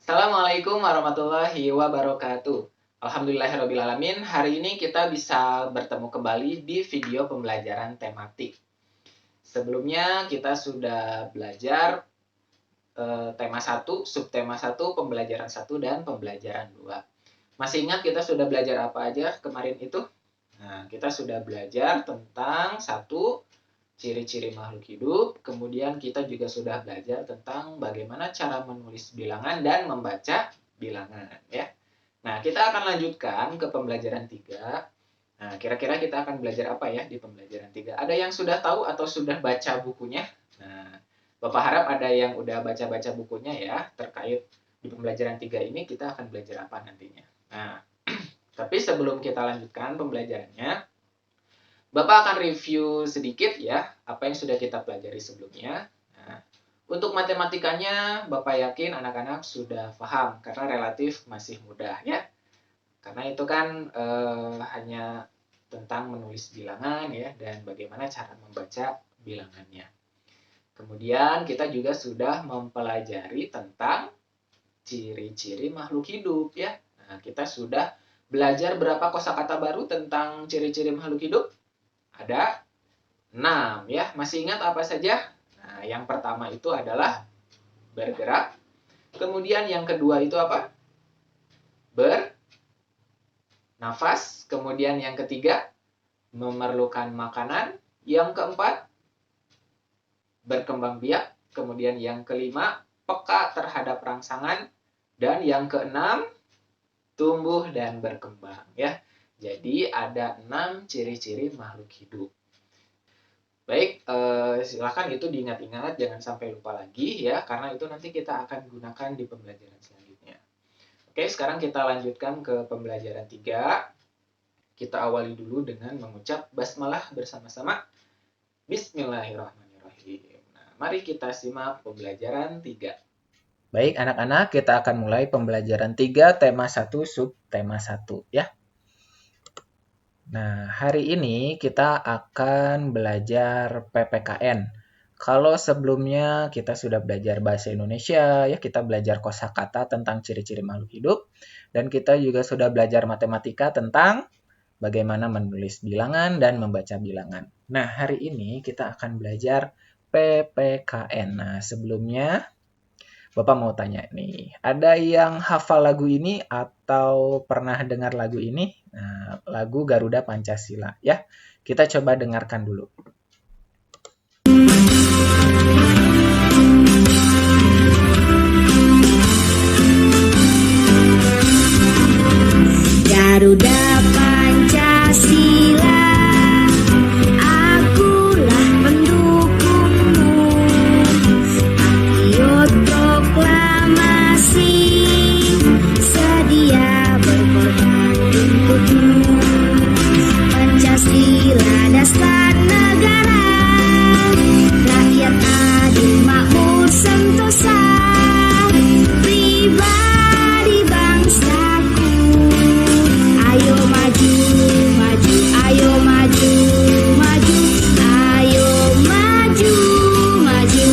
Assalamualaikum warahmatullahi wabarakatuh. Alhamdulillahirrabbilalamin. Hari ini kita bisa bertemu kembali di video pembelajaran tematik. Sebelumnya kita sudah belajar tema 1, subtema 1, pembelajaran 1, dan pembelajaran 2. Masih ingat kita sudah belajar apa aja kemarin itu? Nah, kita sudah belajar tentang 1, ciri-ciri makhluk hidup. Kemudian kita juga sudah belajar tentang bagaimana cara menulis bilangan dan membaca bilangan, ya. Nah, kita akan lanjutkan ke pembelajaran 3. Nah, kira-kira kita akan belajar apa ya di pembelajaran 3? Ada yang sudah tahu atau sudah baca bukunya? Nah, Bapak harap ada yang udah baca-baca bukunya ya, terkait di pembelajaran 3 ini kita akan belajar apa nantinya. Nah, tapi sebelum kita lanjutkan pembelajarannya, Bapak akan review sedikit ya, apa yang sudah kita pelajari sebelumnya. Nah, untuk matematikanya, Bapak yakin anak-anak sudah paham, karena relatif masih mudah ya. Karena itu kan hanya tentang menulis bilangan ya, dan bagaimana cara membaca bilangannya. Kemudian kita juga sudah mempelajari tentang ciri-ciri makhluk hidup ya. Nah, kita sudah belajar berapa kosakata baru tentang ciri-ciri makhluk hidup? Ada 6 ya. Masih ingat apa saja? Nah, yang pertama itu adalah bergerak. Kemudian yang kedua itu apa? Bernafas. Kemudian yang ketiga, memerlukan makanan. Yang keempat, berkembang biak. Kemudian yang kelima, peka terhadap rangsangan. Dan yang keenam, tumbuh dan berkembang ya. Jadi ada 6 ciri-ciri makhluk hidup. Baik, silakan itu diingat-ingat, jangan sampai lupa lagi ya, karena itu nanti kita akan gunakan di pembelajaran selanjutnya. Oke, sekarang kita lanjutkan ke pembelajaran 3. Kita awali dulu dengan mengucap basmalah bersama-sama. Bismillahirrahmanirrahim. Nah, mari kita simak pembelajaran 3. Baik, anak-anak, kita akan mulai pembelajaran 3, tema 1, subtema 1 ya. Nah, hari ini kita akan belajar PPKN. Kalau sebelumnya kita sudah belajar bahasa Indonesia, ya kita belajar kosakata tentang ciri-ciri makhluk hidup, dan kita juga sudah belajar matematika tentang bagaimana menulis bilangan dan membaca bilangan. Nah, hari ini kita akan belajar PPKN. Nah, sebelumnya Bapak mau tanya nih, ada yang hafal lagu ini atau pernah dengar lagu ini? Nah, lagu Garuda Pancasila ya. Kita coba dengarkan dulu. Garuda Pancasila, akulah pendukungmu. Patriot proklamasi, sedia berkorban untukmu. Pancasila dasar negara, rakyat adil makmur sentosa, pribadi bangsaku. Ayo maju, maju, ayo maju, maju, ayo maju, maju.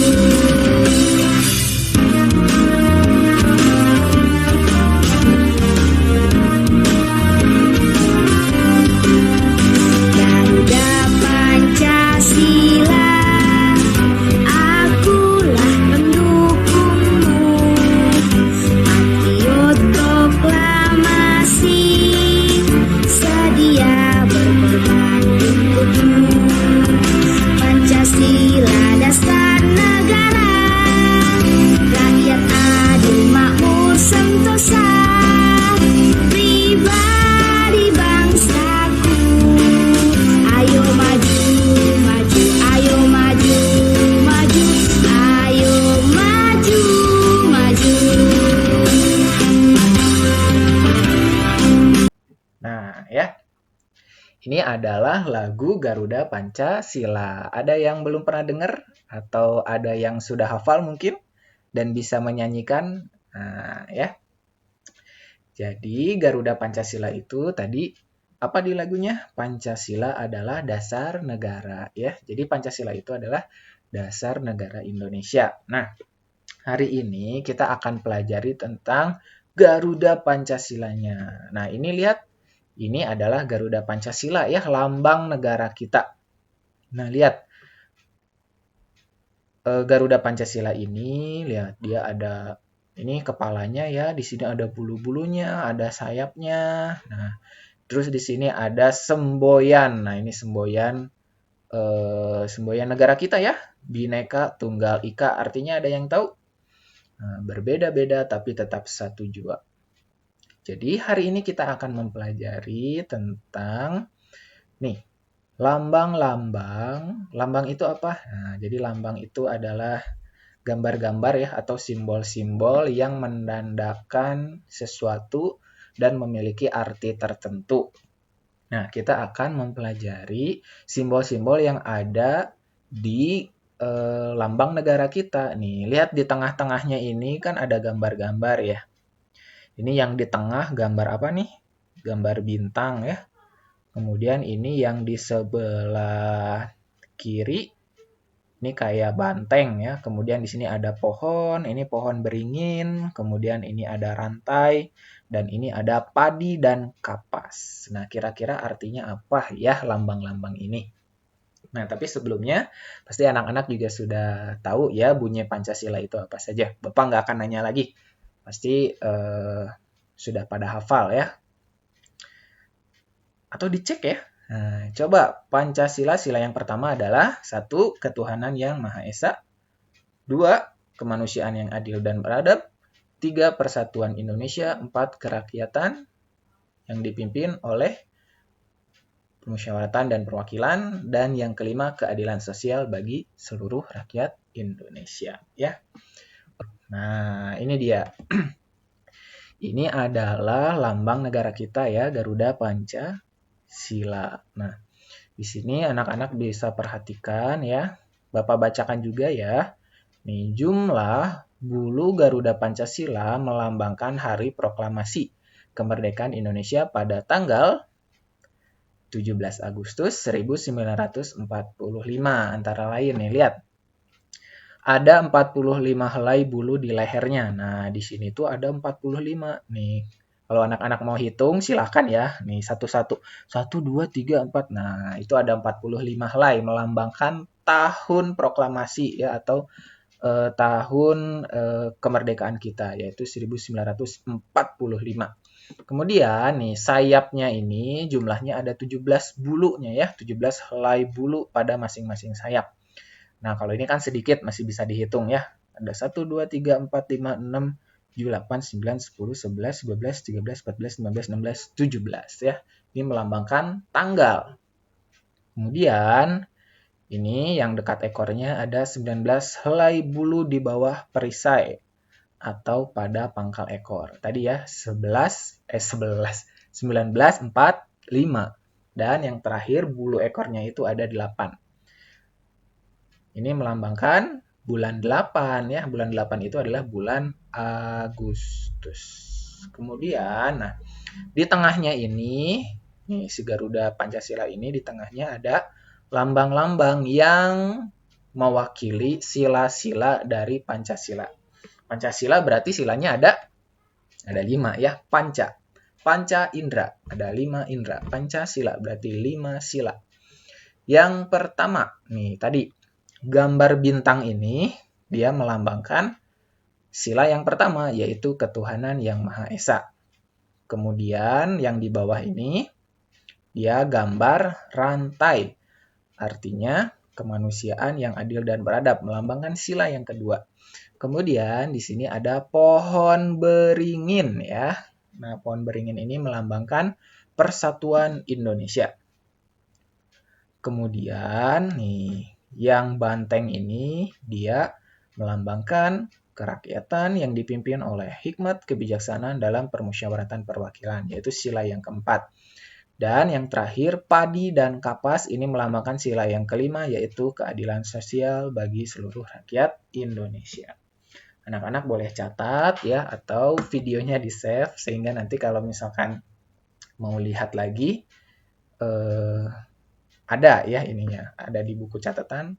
Garuda Pancasila, akulah pendukungmu. Patriot proklamasi, sedia berkorban untukmu. Pancasila dasar negara, rakyat adil makmur sentosa, pribadi bangsaku. Ayo maju, maju, ayo maju, maju, ayo maju, maju. Nah, ya. Ini adalah lagu Garuda Pancasila. Ada yang belum pernah dengar atau ada yang sudah hafal mungkin dan bisa menyanyikan? Nah, ya. Jadi Garuda Pancasila itu tadi apa di lagunya? Pancasila adalah dasar negara ya. Jadi Pancasila itu adalah dasar negara Indonesia. Nah, Hari ini kita akan pelajari tentang Garuda Pancasilanya. Nah, ini lihat, ini adalah Garuda Pancasila ya, lambang negara kita. Nah, lihat Garuda Pancasila ini, lihat dia ada ini kepalanya ya, di sini ada bulu-bulunya, ada sayapnya. Nah, terus di sini ada semboyan. Nah, ini semboyan negara kita ya, Bhinneka Tunggal Ika. Artinya ada yang tahu? Nah, berbeda-beda tapi tetap satu jua. Jadi hari ini kita akan mempelajari tentang nih lambang-lambang. Lambang itu apa? Nah, jadi lambang itu adalah gambar-gambar ya atau simbol-simbol yang menandakan sesuatu dan memiliki arti tertentu. Nah, kita akan mempelajari simbol-simbol yang ada di lambang negara kita. Nih, lihat di tengah-tengahnya ini kan ada gambar-gambar ya. Ini yang di tengah gambar apa nih? Gambar bintang ya. Kemudian ini yang di sebelah kiri ini kayak banteng ya. Kemudian di sini ada pohon, ini pohon beringin, kemudian ini ada rantai, dan ini ada padi dan kapas. Nah, kira-kira artinya apa ya lambang-lambang ini? Nah, tapi sebelumnya pasti anak-anak juga sudah tahu ya bunyi Pancasila itu apa saja. Bapak nggak akan nanya lagi. Pasti sudah pada hafal ya. Atau dicek ya. Nah, coba Pancasila, sila yang pertama adalah 1. Ketuhanan yang Maha Esa. 2. Kemanusiaan yang adil dan beradab. 3. Persatuan Indonesia. 4. Kerakyatan yang dipimpin oleh permusyawaratan dan perwakilan. Dan yang kelima, keadilan sosial bagi seluruh rakyat Indonesia. Ya. Nah, ini dia. Ini adalah lambang negara kita ya, Garuda Pancasila. Nah, di sini anak-anak bisa perhatikan ya. Bapak bacakan juga ya. Nih, jumlah bulu Garuda Pancasila melambangkan Hari Proklamasi Kemerdekaan Indonesia pada tanggal 17 Agustus 1945. Antara lain nih, lihat. Ada 45 helai bulu di lehernya. Nah, di sini tuh ada 45 nih. Kalau anak-anak mau hitung, silahkan ya. Nih, satu-satu. 1, 2, 3, 4. Nah, itu ada 45 helai. Melambangkan tahun proklamasi ya, atau tahun kemerdekaan kita, yaitu 1945. Kemudian nih, sayapnya ini jumlahnya ada 17 bulunya ya. 17 helai bulu pada masing-masing sayap. Nah, kalau ini kan sedikit, masih bisa dihitung ya. Ada 1, 2, 3, 4, 5, 6, 7, 8, 9, 10, 11, 12, 13, 14, 15, 16, 17 ya. Ini melambangkan tanggal. Kemudian, ini yang dekat ekornya ada 19 helai bulu di bawah perisai atau pada pangkal ekor. Tadi ya, 19, 4, 5. Dan yang terakhir bulu ekornya itu ada 8. Ini melambangkan bulan 8 ya. Bulan 8 itu adalah bulan Agustus. Kemudian, nah, di tengahnya ini, nih si Garuda Pancasila ini di tengahnya ada lambang-lambang yang mewakili sila-sila dari Pancasila. Pancasila berarti silanya ada 5 ya. Panca indera, ada 5 indera. Pancasila berarti 5 sila. Yang pertama, nih tadi gambar bintang ini dia melambangkan sila yang pertama, yaitu ketuhanan yang Maha Esa. Kemudian yang di bawah ini dia gambar rantai, artinya kemanusiaan yang adil dan beradab, melambangkan sila yang kedua. Kemudian di sini ada pohon beringin ya. Nah, pohon beringin ini melambangkan persatuan Indonesia. Kemudian nih, yang banteng ini dia melambangkan kerakyatan yang dipimpin oleh hikmat kebijaksanaan dalam permusyawaratan perwakilan, yaitu sila yang keempat. Dan yang terakhir, padi dan kapas ini melambangkan sila yang kelima, yaitu keadilan sosial bagi seluruh rakyat Indonesia. Anak-anak boleh catat ya, atau videonya di-save, sehingga nanti kalau misalkan mau lihat lagi, ada ya ininya, ada di buku catatan.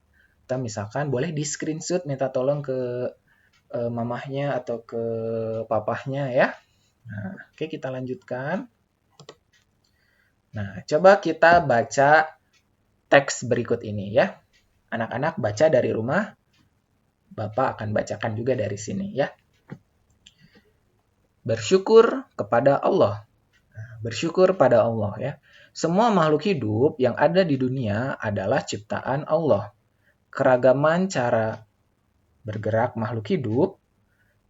Kita misalkan boleh di screenshot, minta tolong ke mamahnya atau ke papahnya ya. Nah, oke kita lanjutkan. Nah, coba kita baca teks berikut ini ya. Anak-anak baca dari rumah, Bapak akan bacakan juga dari sini ya. Bersyukur kepada Allah. Bersyukur pada Allah ya. Semua makhluk hidup yang ada di dunia adalah ciptaan Allah. Keragaman cara bergerak makhluk hidup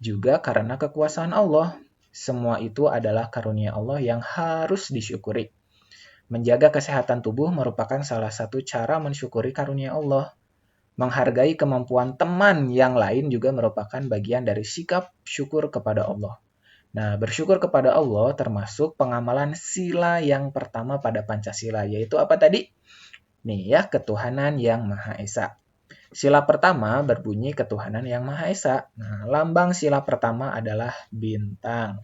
juga karena kekuasaan Allah. Semua itu adalah karunia Allah yang harus disyukuri. Menjaga kesehatan tubuh merupakan salah satu cara mensyukuri karunia Allah. Menghargai kemampuan teman yang lain juga merupakan bagian dari sikap syukur kepada Allah. Nah, bersyukur kepada Allah termasuk pengamalan sila yang pertama pada Pancasila, yaitu apa tadi? Nih ya, ketuhanan yang Maha Esa. Sila pertama berbunyi ketuhanan yang Maha Esa. Nah, lambang sila pertama adalah bintang.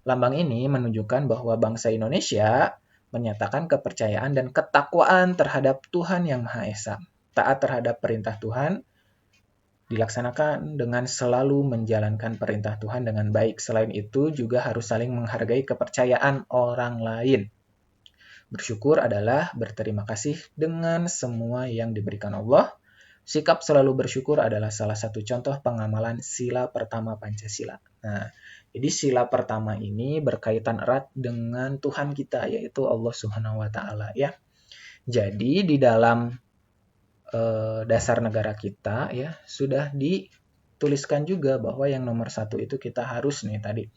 Lambang ini menunjukkan bahwa bangsa Indonesia menyatakan kepercayaan dan ketakwaan terhadap Tuhan yang Maha Esa. Taat terhadap perintah Tuhan dilaksanakan dengan selalu menjalankan perintah Tuhan dengan baik. Selain itu juga harus saling menghargai kepercayaan orang lain. Bersyukur adalah berterima kasih dengan semua yang diberikan Allah. Sikap selalu bersyukur adalah salah satu contoh pengamalan sila pertama Pancasila. Nah, jadi sila pertama ini berkaitan erat dengan Tuhan kita, yaitu Allah Subhanahu wa Ta'ala ya. Jadi di dalam dasar negara kita ya sudah dituliskan juga bahwa yang nomor 1 itu kita harus nih tadi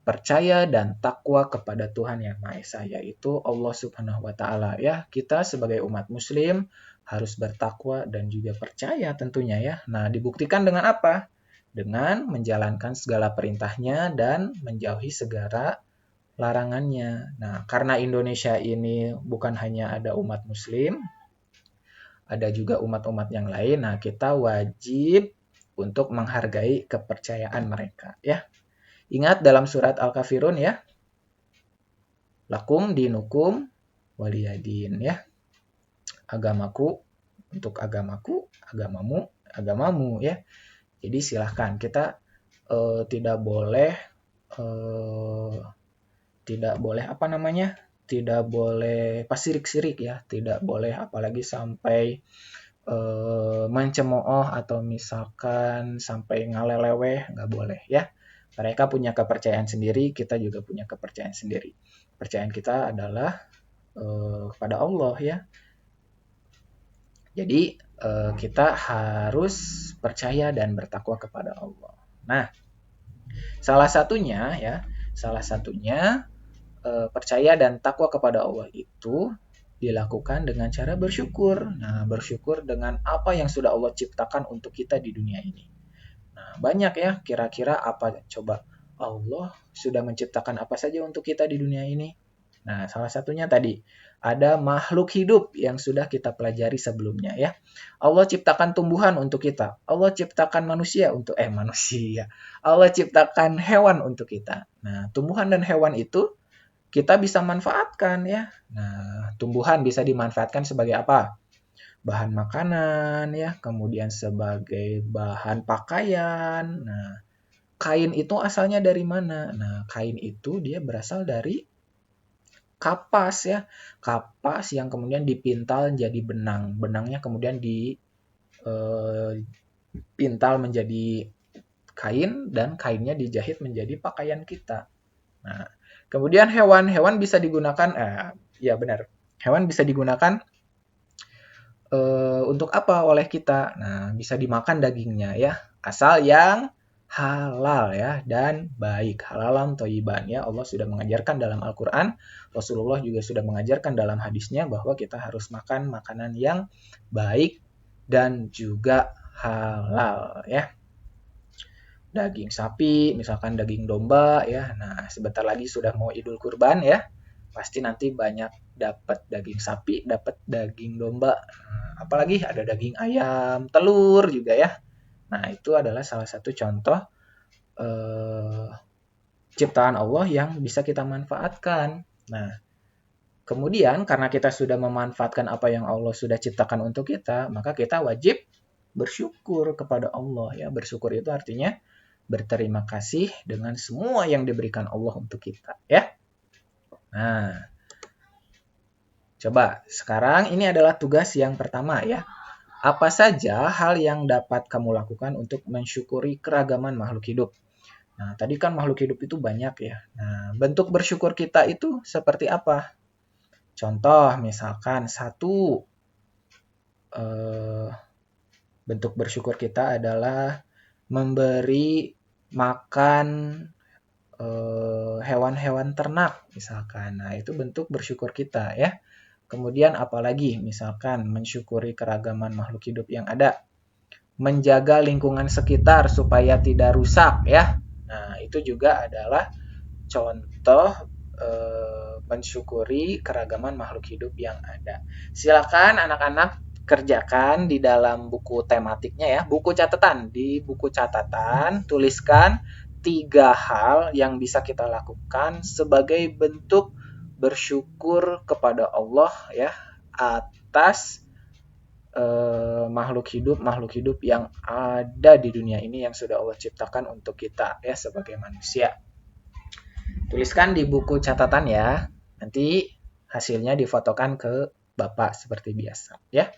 percaya dan takwa kepada Tuhan yang Maha Esa, yaitu Allah Subhanahu wa Ta'ala ya. Kita sebagai umat muslim harus bertakwa dan juga percaya tentunya ya. Nah, dibuktikan dengan apa? Dengan menjalankan segala perintahnya dan menjauhi segala larangannya. Nah, karena Indonesia ini bukan hanya ada umat muslim, ada juga umat-umat yang lain. Nah, kita wajib untuk menghargai kepercayaan mereka ya. Ingat dalam surat Al-Kafirun ya. Lakum dinukum waliyadin ya. Agamaku untuk agamaku, agamamu, agamamu ya. Jadi silahkan kita tidak boleh tidak boleh pasirik-sirik ya, tidak boleh apalagi sampai mencemooh atau misalkan sampai ngaleleweh, nggak boleh ya. Mereka punya kepercayaan sendiri, kita juga punya kepercayaan sendiri. Kepercayaan kita adalah kepada Allah ya. Jadi kita harus percaya dan bertakwa kepada Allah. Nah, salah satunya percaya dan takwa kepada Allah itu dilakukan dengan cara bersyukur. Nah, bersyukur dengan apa yang sudah Allah ciptakan untuk kita di dunia ini. Nah, banyak ya, kira-kira apa coba Allah sudah menciptakan apa saja untuk kita di dunia ini? Nah, salah satunya tadi ada makhluk hidup yang sudah kita pelajari sebelumnya ya. Allah ciptakan tumbuhan untuk kita. Allah ciptakan manusia. Allah ciptakan hewan untuk kita. Nah, tumbuhan dan hewan itu kita bisa manfaatkan ya. Nah, tumbuhan bisa dimanfaatkan sebagai apa? Bahan makanan ya, kemudian sebagai bahan pakaian. Nah, kain itu asalnya dari mana? Nah, kain itu dia berasal dari kapas ya. Kapas yang kemudian dipintal jadi benang. Benangnya kemudian dipintal menjadi kain dan kainnya dijahit menjadi pakaian kita. Nah, kemudian hewan bisa digunakan, hewan bisa digunakan untuk apa oleh kita? Nah, bisa dimakan dagingnya ya, asal yang halal ya dan baik, halalan thayyiban ya. Allah sudah mengajarkan dalam Al-Quran, Rasulullah juga sudah mengajarkan dalam hadisnya bahwa kita harus makan makanan yang baik dan juga halal ya. Daging sapi, misalkan daging domba ya. Nah, sebentar lagi sudah mau Idul Kurban ya. Pasti nanti banyak dapat daging sapi, dapat daging domba. Nah, apalagi ada daging ayam, telur juga ya. Nah, itu adalah salah satu contoh ciptaan Allah yang bisa kita manfaatkan. Nah, kemudian karena kita sudah memanfaatkan apa yang Allah sudah ciptakan untuk kita, maka kita wajib bersyukur kepada Allah ya. Bersyukur itu artinya berterima kasih dengan semua yang diberikan Allah untuk kita ya. Nah, coba sekarang ini adalah tugas yang pertama ya. Apa saja hal yang dapat kamu lakukan untuk mensyukuri keragaman makhluk hidup? Nah, tadi kan makhluk hidup itu banyak ya. Nah, bentuk bersyukur kita itu seperti apa? Contoh, misalkan bentuk bersyukur kita adalah memberi makan hewan-hewan ternak, misalkan. Nah, itu bentuk bersyukur kita ya. Kemudian apalagi? Misalkan mensyukuri keragaman makhluk hidup yang ada. Menjaga lingkungan sekitar supaya tidak rusak ya. Nah, itu juga adalah contoh mensyukuri keragaman makhluk hidup yang ada. Silakan anak-anak kerjakan di dalam buku tematiknya ya, buku catatan. Di buku catatan tuliskan 3 hal yang bisa kita lakukan sebagai bentuk bersyukur kepada Allah ya atas makhluk hidup yang ada di dunia ini yang sudah Allah ciptakan untuk kita ya sebagai manusia. Tuliskan di buku catatan ya. Nanti hasilnya difotokan ke Bapak seperti biasa ya.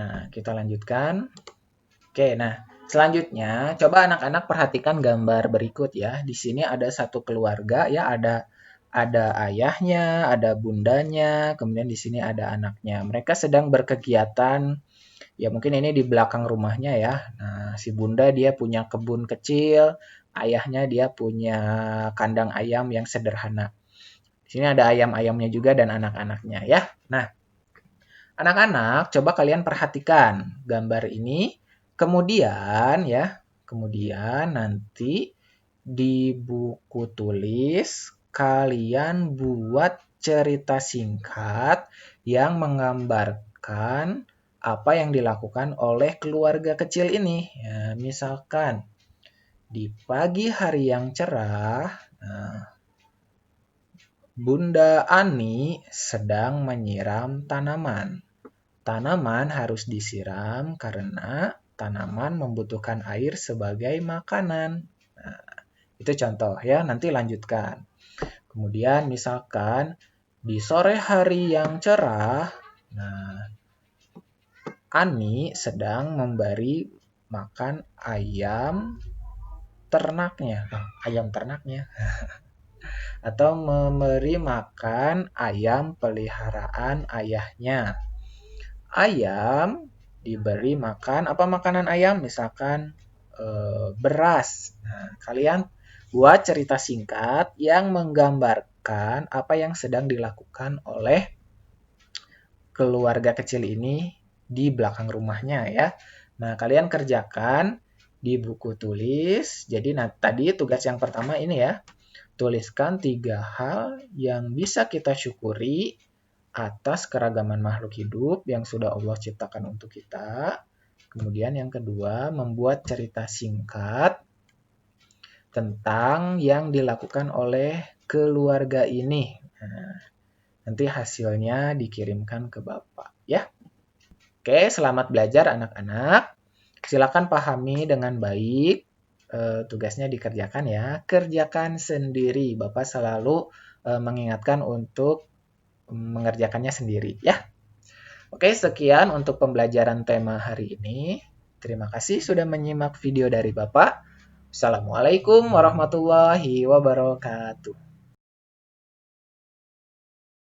Nah, kita lanjutkan. Oke, nah selanjutnya coba anak-anak perhatikan gambar berikut ya. Di sini ada satu keluarga ya, ada ayahnya, ada bundanya, kemudian di sini ada anaknya. Mereka sedang berkegiatan, ya mungkin ini di belakang rumahnya ya. Nah, si bunda dia punya kebun kecil, ayahnya dia punya kandang ayam yang sederhana. Di sini ada ayam-ayamnya juga dan anak-anaknya ya. Nah, anak-anak coba kalian perhatikan gambar ini. Kemudian nanti di buku tulis kalian buat cerita singkat yang menggambarkan apa yang dilakukan oleh keluarga kecil ini. Ya, misalkan di pagi hari yang cerah, Bunda Ani sedang menyiram tanaman. Tanaman harus disiram karena tanaman membutuhkan air sebagai makanan. Nah, itu contoh ya, nanti lanjutkan. Kemudian misalkan di sore hari yang cerah, nah Ani sedang memberi makan ayam ternaknya. Atau memberi makan ayam peliharaan ayahnya. Ayam diberi makan, apa makanan ayam? Misalkan beras. Nah, kalian buat cerita singkat yang menggambarkan apa yang sedang dilakukan oleh keluarga kecil ini di belakang rumahnya ya. Nah, kalian kerjakan di buku tulis. Jadi tadi tugas yang pertama ini ya. Tuliskan 3 hal yang bisa kita syukuri atas keragaman makhluk hidup yang sudah Allah ciptakan untuk kita. Kemudian yang kedua, membuat cerita singkat tentang yang dilakukan oleh keluarga ini. Nah, nanti hasilnya dikirimkan ke Bapak ya. Oke, selamat belajar anak-anak. Silakan pahami dengan baik. Tugasnya dikerjakan ya. Kerjakan sendiri. Bapak selalu mengingatkan untuk mengerjakannya sendiri ya. Oke, sekian untuk pembelajaran tema hari ini. Terima kasih sudah menyimak video dari Bapak. Assalamualaikum warahmatullahi wabarakatuh.